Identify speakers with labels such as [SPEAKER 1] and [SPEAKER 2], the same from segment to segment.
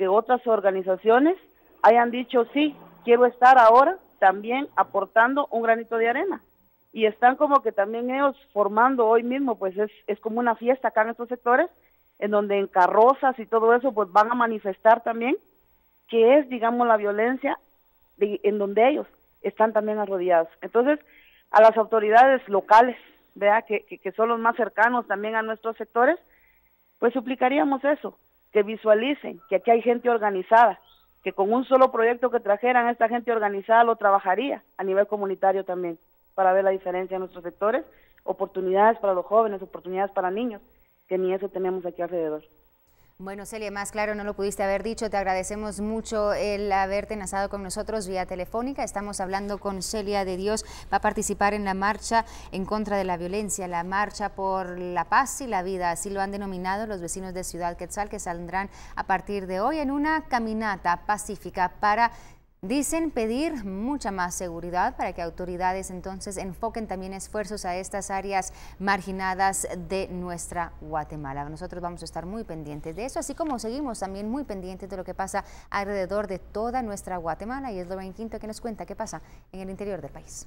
[SPEAKER 1] que otras organizaciones hayan dicho, sí, quiero estar ahora también aportando un granito de arena. Y están como que también ellos formando hoy mismo, pues es como una fiesta acá en estos sectores, en donde en carrozas y todo eso, pues van a manifestar también que es, digamos, la violencia en donde ellos están también arrodillados. Entonces, a las autoridades locales, ¿verdad?, que son los más cercanos también a nuestros sectores, pues suplicaríamos eso, que visualicen que aquí hay gente organizada, que con un solo proyecto que trajeran, esta gente organizada lo trabajaría a nivel comunitario también, para ver la diferencia en nuestros sectores, oportunidades para los jóvenes, oportunidades para niños, que ni eso tenemos aquí alrededor.
[SPEAKER 2] Bueno, Celia, más claro no lo pudiste haber dicho. Te agradecemos mucho el haberte enlazado con nosotros vía telefónica. Estamos hablando con Celia de Dios. Va a participar en la marcha en contra de la violencia, la marcha por la paz y la vida. Así lo han denominado los vecinos de Ciudad Quetzal, que saldrán a partir de hoy en una caminata pacífica para, dicen, pedir mucha más seguridad, para que autoridades entonces enfoquen también esfuerzos a estas áreas marginadas de nuestra Guatemala. Nosotros vamos a estar muy pendientes de eso, así como seguimos también muy pendientes de lo que pasa alrededor de toda nuestra Guatemala, y es Lorraine Quinto que nos cuenta qué pasa en el interior del país.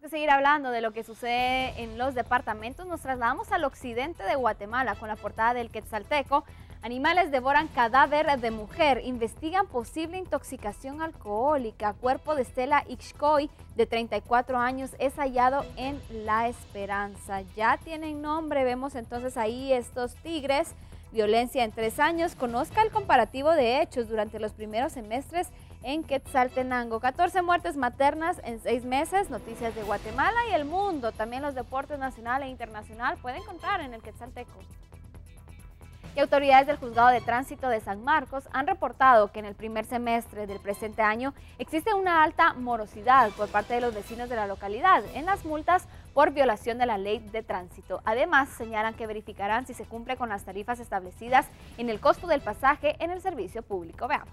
[SPEAKER 3] Que seguir hablando de lo que sucede en los departamentos. Nos trasladamos al occidente de Guatemala con la portada del Quetzalteco. Animales devoran cadáver de mujer, investigan posible intoxicación alcohólica. Cuerpo de Estela Ixcoy, de 34 años, es hallado en La Esperanza. Ya tienen nombre, vemos entonces ahí estos tigres. Violencia en 3 años. Conozca el comparativo de hechos durante los primeros semestres en Quetzaltenango. 14 muertes maternas en 6 meses. Noticias de Guatemala y el mundo. También los deportes nacional e internacional pueden encontrar en el Quetzalteco. Y autoridades del Juzgado de Tránsito de San Marcos han reportado que en el primer semestre del presente año existe una alta morosidad por parte de los vecinos de la localidad en las multas por violación de la ley de tránsito. Además, señalan que verificarán si se cumple con las tarifas establecidas en el costo del pasaje en el servicio público. Veamos.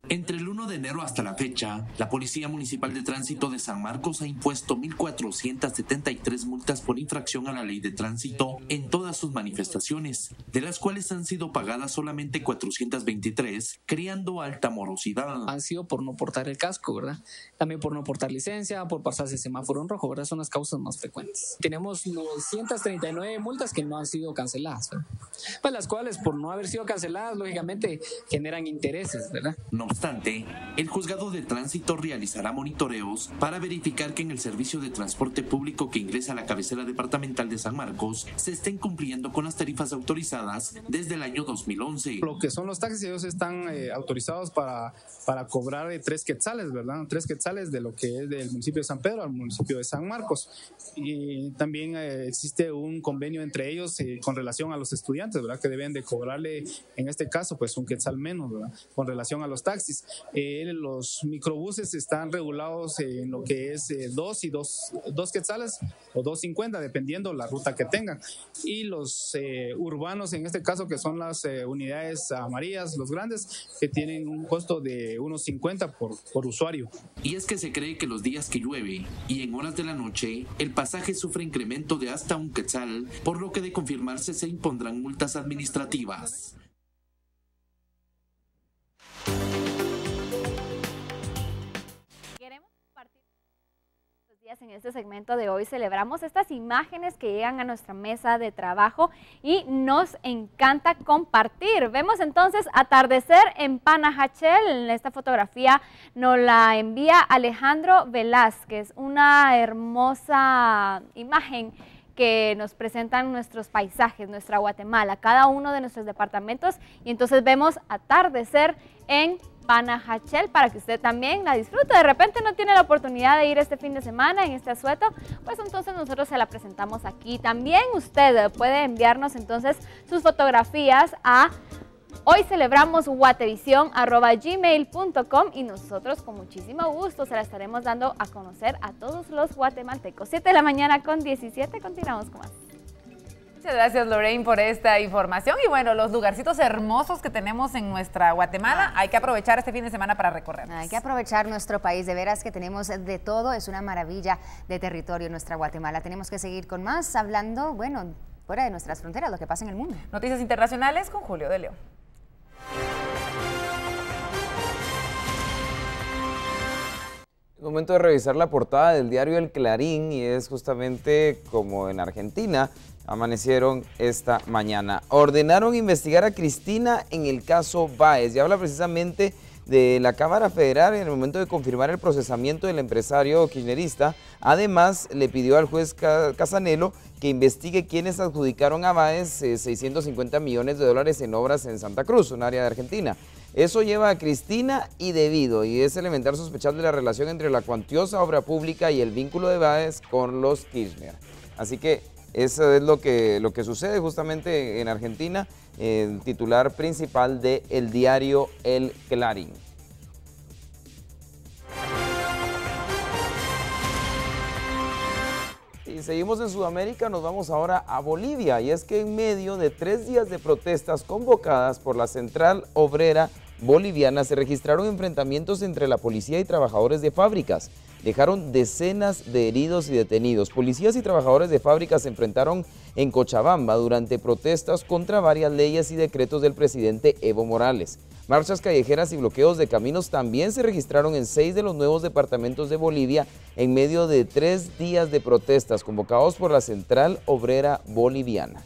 [SPEAKER 4] Entre el 1 de enero hasta la fecha, la Policía Municipal de Tránsito de San Marcos ha impuesto 1,473 multas por infracción a la ley de tránsito en todas sus manifestaciones, de las cuales han sido pagadas solamente 423, creando alta morosidad.
[SPEAKER 5] Han sido por no portar el casco, ¿verdad? También por no portar licencia, por pasarse semáforo en rojo, ¿verdad? Son las causas más frecuentes. Tenemos 939 multas que no han sido canceladas, ¿verdad? Pues las cuales, por no haber sido canceladas, lógicamente generan intereses, ¿verdad?
[SPEAKER 4] No obstante, el Juzgado de Tránsito realizará monitoreos para verificar que en el servicio de transporte público que ingresa a la cabecera departamental de San Marcos se estén cumpliendo con las tarifas autorizadas desde el año 2011.
[SPEAKER 6] Lo que son los taxis, ellos están autorizados para cobrar 3 quetzales, ¿verdad? 3 quetzales de lo que es del municipio de San Pedro al municipio de San Marcos. Y también existe un convenio entre ellos con relación a los estudiantes, ¿verdad? Que deben de cobrarle, en este caso, pues 1 quetzal menos, ¿verdad? Con relación a los taxis. Los microbuses están regulados en lo que es 2 quetzales o 2.50, dependiendo la ruta que tengan. Y los urbanos, en este caso, que son las unidades amarillas, los grandes, que tienen un costo de 1.50 por usuario.
[SPEAKER 4] Y es que se cree que los días que llueve y en horas de la noche, el pasaje sufre incremento de hasta 1 quetzal, por lo que de confirmarse se impondrán multas administrativas.
[SPEAKER 3] En este segmento de hoy celebramos estas imágenes que llegan a nuestra mesa de trabajo y nos encanta compartir. Vemos entonces atardecer en Panajachel. Esta fotografía nos la envía Alejandro Velázquez, una hermosa imagen que nos presentan nuestros paisajes, nuestra Guatemala, cada uno de nuestros departamentos, y entonces vemos atardecer en Panajachel para que usted también la disfrute. De repente no tiene la oportunidad de ir este fin de semana en este asueto, pues entonces nosotros se la presentamos aquí. También usted puede enviarnos entonces sus fotografías a hoycelebramos.guatevisión@gmail.com y nosotros con muchísimo gusto se la estaremos dando a conocer a todos los guatemaltecos. 7 de la mañana con 17, continuamos con más.
[SPEAKER 7] Muchas gracias, Lorraine, por esta información. Y bueno, los lugarcitos hermosos que tenemos en nuestra Guatemala, hay que aprovechar este fin de semana para recorrer.
[SPEAKER 2] Hay que aprovechar nuestro país, de veras que tenemos de todo, es una maravilla de territorio nuestra Guatemala. Tenemos que seguir con más, hablando, bueno, fuera de nuestras fronteras, lo que pasa en el mundo.
[SPEAKER 7] Noticias internacionales con Julio de León.
[SPEAKER 8] Momento de revisar la portada del diario El Clarín y es justamente como en Argentina amanecieron esta mañana. Ordenaron investigar a Cristina en el caso Báez y habla precisamente de la Cámara Federal en el momento de confirmar el procesamiento del empresario kirchnerista. Además, le pidió al juez Casanelo que investigue quiénes adjudicaron a Báez 650 millones de dólares en obras en Santa Cruz, un área de Argentina. Eso lleva a Cristina y Debido, y es elemental sospechar de la relación entre la cuantiosa obra pública y el vínculo de Báez con los Kirchner. Así que eso es lo que sucede justamente en Argentina, el titular principal del diario El Clarín. Y seguimos en Sudamérica, nos vamos ahora a Bolivia, y es que en medio de 3 días de protestas convocadas por la Central Obrera Boliviana se registraron enfrentamientos entre la policía y trabajadores de fábricas. Dejaron decenas de heridos y detenidos. Policías y trabajadores de fábricas se enfrentaron en Cochabamba durante protestas contra varias leyes y decretos del presidente Evo Morales. Marchas callejeras y bloqueos de caminos también se registraron en 6 de los nuevos departamentos de Bolivia en medio de 3 días de protestas convocados por la Central Obrera Boliviana.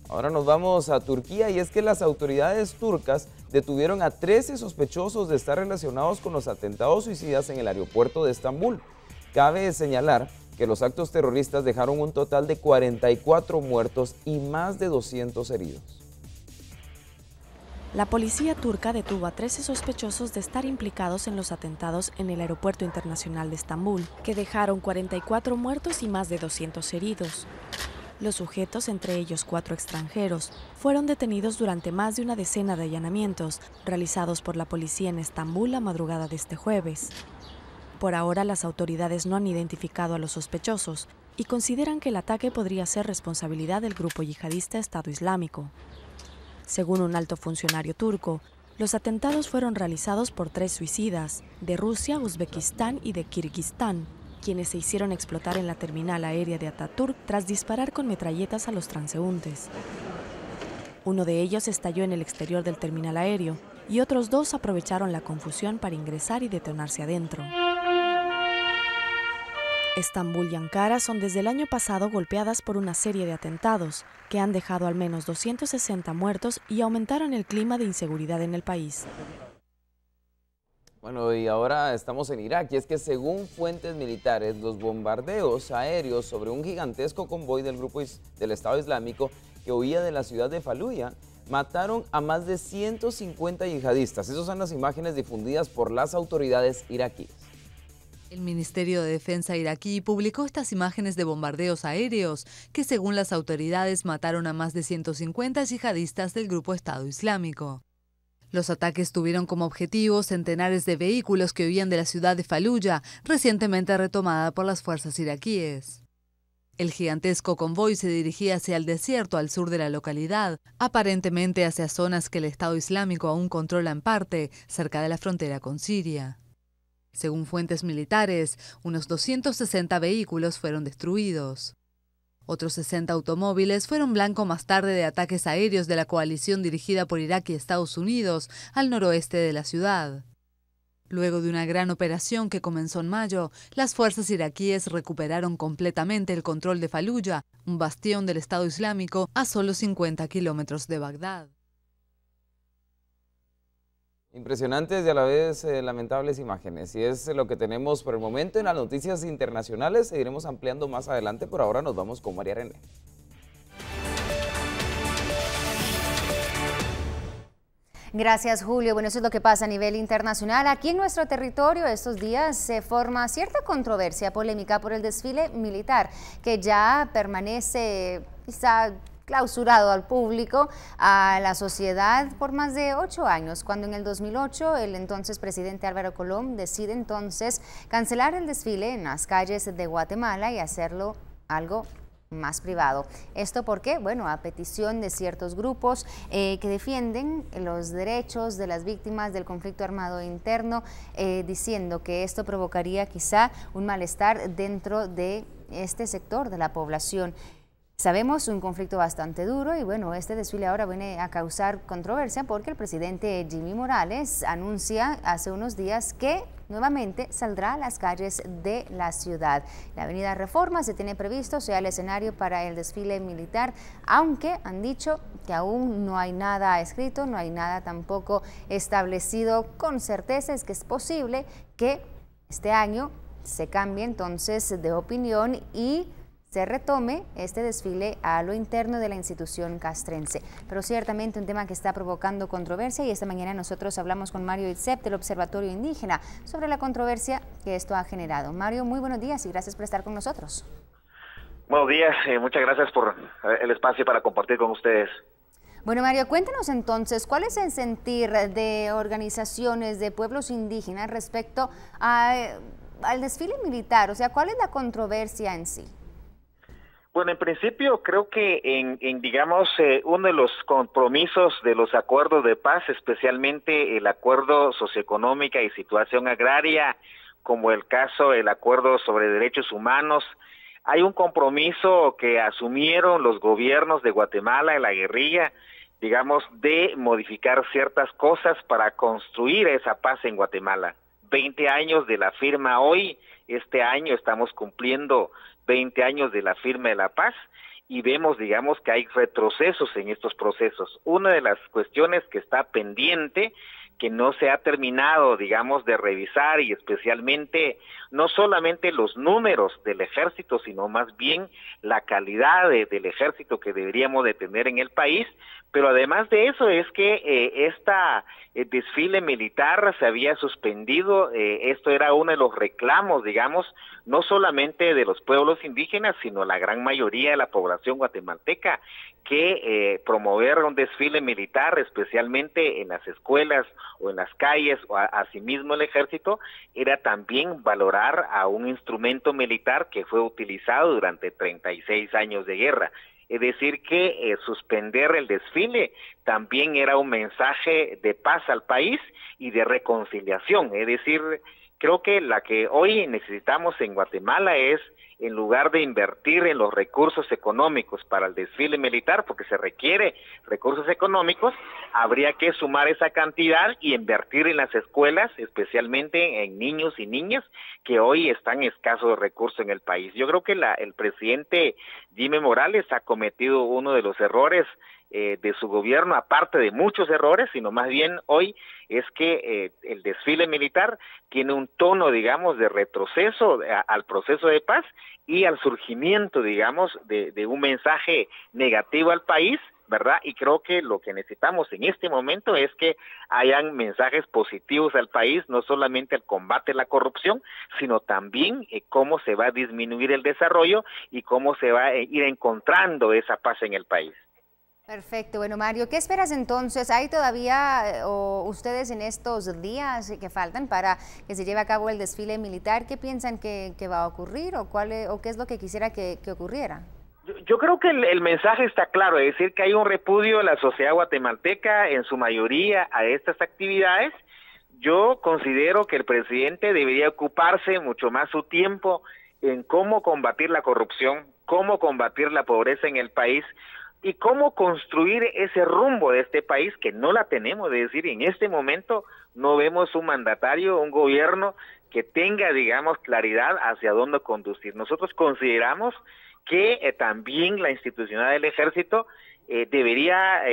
[SPEAKER 8] Ahora nos vamos a Turquía y es que las autoridades turcas detuvieron a 13 sospechosos de estar relacionados con los atentados suicidas en el aeropuerto de Estambul. Cabe señalar que los actos terroristas dejaron un total de 44 muertos y más de 200 heridos.
[SPEAKER 9] La policía turca detuvo a 13 sospechosos de estar implicados en los atentados en el aeropuerto internacional de Estambul, que dejaron 44 muertos y más de 200 heridos. Los sujetos, entre ellos 4 extranjeros, fueron detenidos durante más de una decena de allanamientos realizados por la policía en Estambul la madrugada de este jueves. Por ahora, las autoridades no han identificado a los sospechosos y consideran que el ataque podría ser responsabilidad del grupo yihadista Estado Islámico. Según un alto funcionario turco, los atentados fueron realizados por 3 suicidas, de Rusia, Uzbekistán y de Kirguistán, quienes se hicieron explotar en la terminal aérea de Ataturk tras disparar con metralletas a los transeúntes. Uno de ellos estalló en el exterior del terminal aéreo y otros 2 aprovecharon la confusión para ingresar y detonarse adentro. Estambul y Ankara son desde el año pasado golpeadas por una serie de atentados que han dejado al menos 260 muertos y aumentaron el clima de inseguridad en el país.
[SPEAKER 8] Bueno, y ahora estamos en Irak, y es que según fuentes militares, los bombardeos aéreos sobre un gigantesco convoy del grupo del Estado Islámico que huía de la ciudad de Faluya mataron a más de 150 yihadistas. Esas son las imágenes difundidas por las autoridades iraquíes.
[SPEAKER 10] El Ministerio de Defensa iraquí publicó estas imágenes de bombardeos aéreos que, según las autoridades, mataron a más de 150 yihadistas del grupo Estado Islámico. Los ataques tuvieron como objetivo centenares de vehículos que huían de la ciudad de Faluya, recientemente retomada por las fuerzas iraquíes. El gigantesco convoy se dirigía hacia el desierto al sur de la localidad, aparentemente hacia zonas que el Estado Islámico aún controla en parte, cerca de la frontera con Siria. Según fuentes militares, unos 260 vehículos fueron destruidos. Otros 60 automóviles fueron blanco más tarde de ataques aéreos de la coalición dirigida por Irak y Estados Unidos al noroeste de la ciudad. Luego de una gran operación que comenzó en mayo, las fuerzas iraquíes recuperaron completamente el control de Faluya, un bastión del Estado Islámico a solo 50 kilómetros de Bagdad.
[SPEAKER 8] Impresionantes y a la vez lamentables imágenes, y es lo que tenemos por el momento en las noticias internacionales. Seguiremos ampliando más adelante, por ahora nos vamos con María René.
[SPEAKER 2] Gracias, Julio. Bueno, eso es lo que pasa a nivel internacional. Aquí en nuestro territorio estos días se forma cierta controversia polémica por el desfile militar que ya permanece quizá clausurado al público, a la sociedad por más de 8 años, cuando en el 2008 el entonces presidente Álvaro Colom decide entonces cancelar el desfile en las calles de Guatemala y hacerlo algo más privado. ¿Esto por qué? Bueno, a petición de ciertos grupos que defienden los derechos de las víctimas del conflicto armado interno, diciendo que esto provocaría quizá un malestar dentro de este sector de la población. Sabemos un conflicto bastante duro y bueno, este desfile ahora viene a causar controversia porque el presidente Jimmy Morales anuncia hace unos días que nuevamente saldrá a las calles de la ciudad. La avenida Reforma se tiene previsto sea el escenario para el desfile militar, aunque han dicho que aún no hay nada escrito, no hay nada tampoco establecido con certeza. Es que es posible que este año se cambie entonces de opinión y se retome este desfile a lo interno de la institución castrense. Pero ciertamente un tema que está provocando controversia, y esta mañana nosotros hablamos con Mario Itzep del Observatorio Indígena sobre la controversia que esto ha generado. Mario, muy buenos días y gracias por estar con nosotros.
[SPEAKER 11] Buenos días, muchas gracias por el espacio para compartir con ustedes.
[SPEAKER 2] Bueno, Mario, cuéntanos entonces, ¿cuál es el sentir de organizaciones de pueblos indígenas respecto al desfile militar? O sea, ¿cuál es la controversia en sí?
[SPEAKER 11] Bueno, en principio creo que digamos, uno de los compromisos de los acuerdos de paz, especialmente el acuerdo socioeconómica y situación agraria, como el acuerdo sobre derechos humanos, hay un compromiso que asumieron los gobiernos de Guatemala y la guerrilla, digamos, de modificar ciertas cosas para construir esa paz en Guatemala. 20 años de la firma hoy, este año estamos cumpliendo 20 años de la firma de la paz y vemos, digamos, que hay retrocesos en estos procesos. Una de las cuestiones que está pendiente, que no se ha terminado, digamos, de revisar, y especialmente no solamente los números del ejército, sino más bien la calidad del ejército que deberíamos de tener en el país. Pero además de eso es que desfile militar se había suspendido. Esto era uno de los reclamos, digamos, no solamente de los pueblos indígenas, sino la gran mayoría de la población guatemalteca, que promover un desfile militar, especialmente en las escuelas o en las calles, o asimismo el ejército, era también valorar a un instrumento militar que fue utilizado durante 36 años de guerra. Es decir, que suspender el desfile también era un mensaje de paz al país y de reconciliación. Es decir, creo que la que hoy necesitamos en Guatemala es, en lugar de invertir en los recursos económicos para el desfile militar, porque se requiere recursos económicos, habría que sumar esa cantidad y invertir en las escuelas, especialmente en niños y niñas que hoy están escasos de recursos en el país. Yo creo que el presidente Jimmy Morales ha cometido uno de los errores de su gobierno, aparte de muchos errores, sino más bien hoy es que el desfile militar tiene un tono, digamos, de retroceso al proceso de paz y al surgimiento, digamos, de un mensaje negativo al país, ¿verdad? Y creo que lo que necesitamos en este momento es que hayan mensajes positivos al país, no solamente el combate a la corrupción, sino también cómo se va a disminuir el desarrollo y cómo se va a ir encontrando esa paz en el país.
[SPEAKER 2] Perfecto. Bueno, Mario, ¿qué esperas entonces? ¿Hay todavía ustedes en estos días que faltan para que se lleve a cabo el desfile militar? ¿Qué piensan que va a ocurrir o qué es lo que quisiera que ocurriera?
[SPEAKER 11] Yo creo que el mensaje está claro, es decir, que hay un repudio de la sociedad guatemalteca en su mayoría a estas actividades. Yo considero que el presidente debería ocuparse mucho más su tiempo en cómo combatir la corrupción, cómo combatir la pobreza en el país, y cómo construir ese rumbo de este país que no la tenemos. Es decir, en este momento no vemos un mandatario, un gobierno que tenga, digamos, claridad hacia dónde conducir. Nosotros consideramos que también la institucionalidad del ejército debería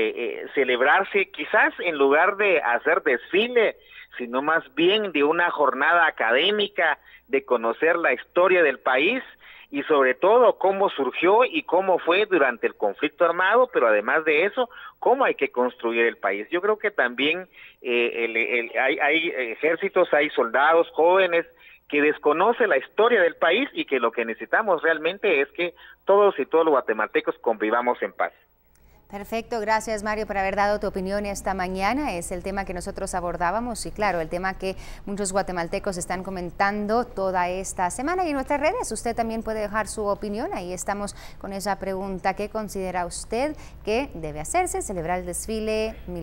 [SPEAKER 11] celebrarse quizás en lugar de hacer desfile, sino más bien de una jornada académica de conocer la historia del país, y sobre todo cómo surgió y cómo fue durante el conflicto armado, pero además de eso, cómo hay que construir el país. Yo creo que también hay ejércitos, hay soldados jóvenes que desconocen la historia del país y que lo que necesitamos realmente es que todos y todos los guatemaltecos convivamos en paz.
[SPEAKER 2] Perfecto, gracias Mario por haber dado tu opinión esta mañana. Es el tema que nosotros abordábamos y claro, el tema que muchos guatemaltecos están comentando toda esta semana y en nuestras redes. Usted también puede dejar su opinión, ahí estamos con esa pregunta. ¿Qué considera usted que debe hacerse? ¿Celebrar el desfile militar?